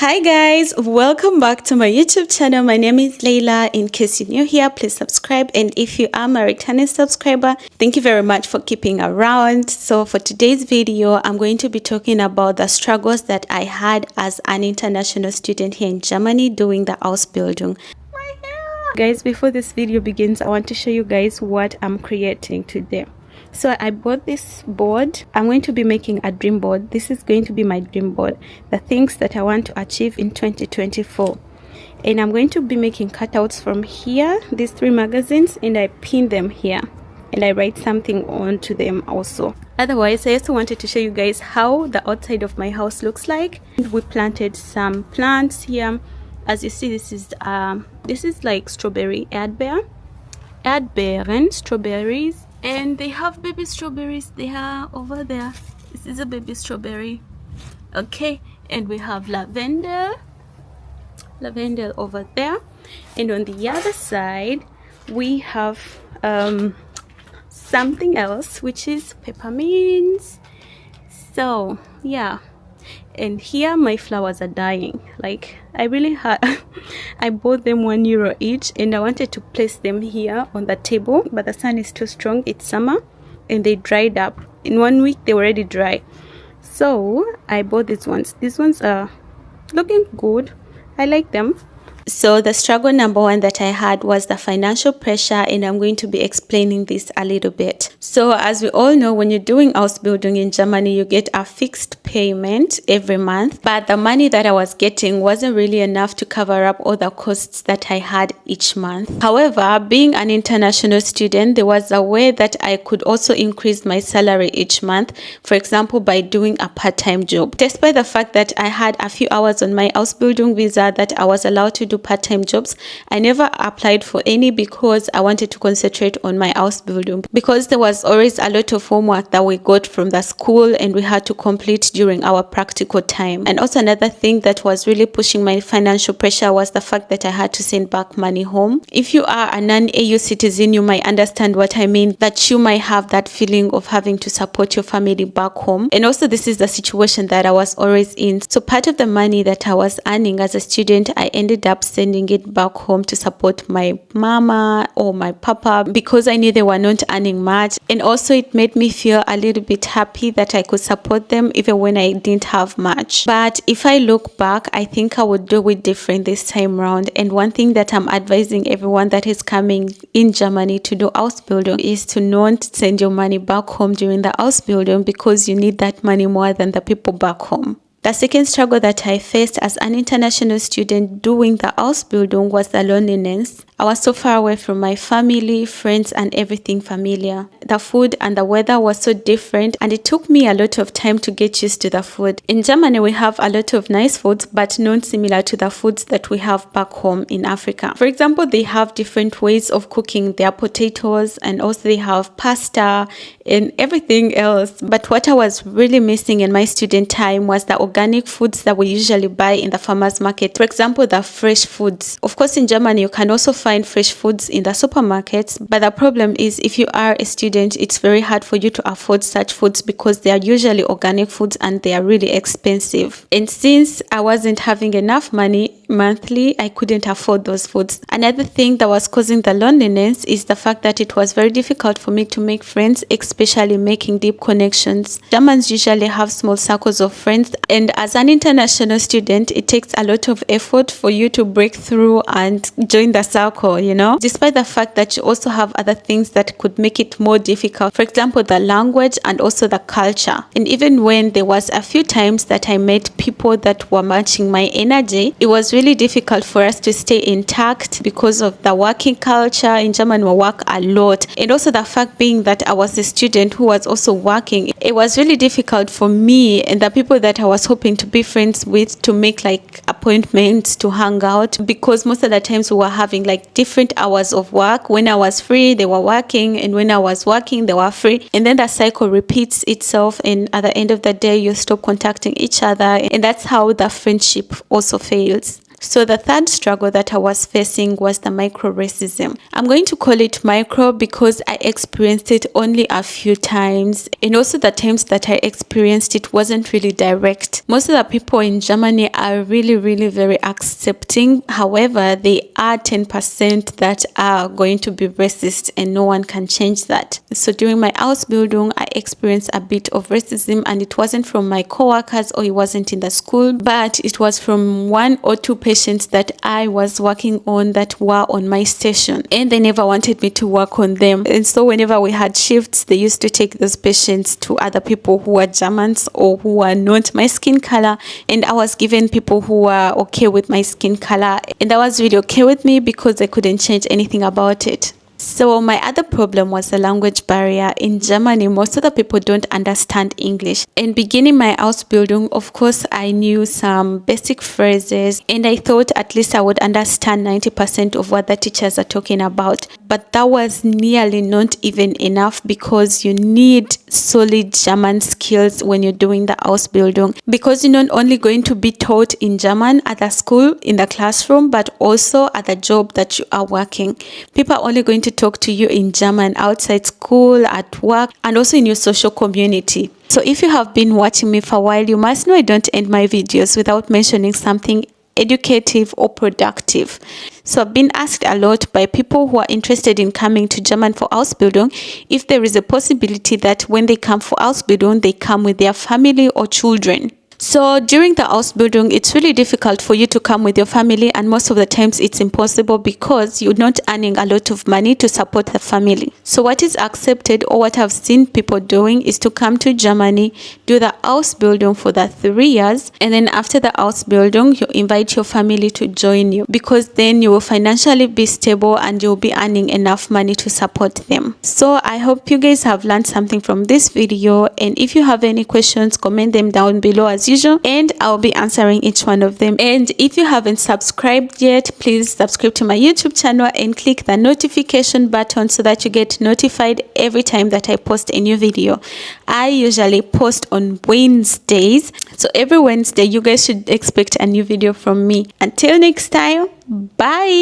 Hi guys, welcome back to my YouTube channel. My name is Layla. In case you're new here, please subscribe, and if you are my returning subscriber, thank you very much for keeping around. So for today's video, I'm going to be talking about the struggles that I had as an international student here in Germany doing the Ausbildung. Guys, before this video begins, I want to show you guys what I'm creating today. So I bought this board. I'm going to be making a dream board. This is going to be my dream board, the things that I want to achieve in 2024. And I'm going to be making cutouts from here, these three magazines, and I pin them here and I write something onto them also. Otherwise, I also wanted to show you guys how the outside of my house looks like. We planted some plants here. As you see, this is like strawberry Erdbeeren, strawberries. And they have baby strawberries. They are over there. This is a baby strawberry. Okay, and we have lavender over there. And on the other side, we have something else, which is peppermints. So yeah, and here my flowers are dying. Like I really had I bought them €1 each, and I wanted to place them here on the table, but the sun is too strong. It's summer and they dried up. In 1 week they already dry. So I bought these ones. These ones are looking good. I like them. So the struggle number one that I had was the financial pressure, and I'm going to be explaining this a little bit. So as we all know, when you're doing Ausbildung in Germany, you get a fixed payment every month, but the money that I was getting wasn't really enough to cover up all the costs that I had each month. However, being an international student, there was a way that I could also increase my salary each month, for example, by doing a part-time job. Despite the fact that I had a few hours on my Ausbildung visa that I was allowed to do part-time jobs, I never applied for any because I wanted to concentrate on my Ausbildung, because there was always a lot of homework that we got from the school and we had to complete during our practical time. And also another thing that was really pushing my financial pressure was the fact that I had to send back money home. If you are a non-EU citizen, you might understand what I mean, that you might have that feeling of having to support your family back home. And also this is the situation that I was always in. So part of the money that I was earning as a student, I ended up sending it back home to support my mama or my papa, because I knew they were not earning much. And also it made me feel a little bit happy that I could support them even when I didn't have much. But if I look back, I think I would do it different this time around. And one thing that I'm advising everyone that is coming in Germany to do Ausbildung is to not send your money back home during the Ausbildung, because you need that money more than the people back home. The second struggle that I faced as an international student doing the Ausbildung was the loneliness. I was so far away from my family, friends, and everything familiar. The food and the weather was so different, and it took me a lot of time to get used to the food. In Germany, we have a lot of nice foods, but not similar to the foods that we have back home in Africa. For example, they have different ways of cooking their potatoes, and also they have pasta and everything else. But what I was really missing in my student time was the organic foods that we usually buy in the farmers market. For example, the fresh foods. Of course, in Germany, you can also find fresh foods in the supermarkets, but the problem is if you are a student, it's very hard for you to afford such foods because they are usually organic foods and they are really expensive. And since I wasn't having enough money monthly, I couldn't afford those foods. Another thing that was causing the loneliness is the fact that it was very difficult for me to make friends, especially making deep connections. Germans usually have small circles of friends, and as an international student, it takes a lot of effort for you to break through and join the circle, you know, despite the fact that you also have other things that could make it more difficult. For example, the language and also the culture. And even when there was a few times that I met people that were matching my energy, it was really difficult for us to stay intact because of the working culture. In Germany, we work a lot. And also the fact being that I was a student who was also working, it was really difficult for me and the people that I was hoping to be friends with to make like appointments to hang out, because most of the times we were having like different hours of work. When I was free, they were working, and when I was working, they were free. And then the cycle repeats itself, and at the end of the day, you stop contacting each other, and that's how the friendship also fails. So the third struggle that I was facing was the micro racism. I'm going to call it micro because I experienced it only a few times, and also the times that I experienced it wasn't really direct. Most of the people in Germany are really very accepting. However, they are 10% that are going to be racist, and no one can change that. So during my Ausbildung, I experienced a bit of racism, and it wasn't from my coworkers or it wasn't in the school, but it was from 1 or 2 patients that I was working on that were on my station, and they never wanted me to work on them. And so whenever we had shifts, they used to take those patients to other people who were Germans or who were not my skin color, and I was given people who were okay with my skin color, and that was really okay with me because I couldn't change anything about it. So my other problem was the language barrier. In Germany, most of the people don't understand English. And beginning my Ausbildung, of course, I knew some basic phrases, and I thought at least I would understand 90% of what the teachers are talking about. But that was nearly not even enough, because you need solid German skills when you're doing the Ausbildung, because you're not only going to be taught in German at the school, in the classroom, but also at the job that you are working. People are only going to talk to you in German outside school, at work, and also in your social community. So if you have been watching me for a while, you must know I don't end my videos without mentioning something educative or productive. So I've been asked a lot by people who are interested in coming to German for Ausbildung if there is a possibility that when they come for Ausbildung, they come with their family or children. So during the Ausbildung, it's really difficult for you to come with your family, and most of the times it's impossible because you're not earning a lot of money to support the family. So what is accepted, or what I've seen people doing, is to come to Germany, do the Ausbildung for the 3 years, and then after the Ausbildung, you invite your family to join you, because then you will financially be stable and you'll be earning enough money to support them. So I hope you guys have learned something from this video, and if you have any questions, comment them down below as usual, and I'll be answering each one of them. And if you haven't subscribed yet, please subscribe to my YouTube channel and click the notification button so that you get notified every time that I post a new video. I usually post on Wednesdays, so every Wednesday you guys should expect a new video from me. Until next time, bye.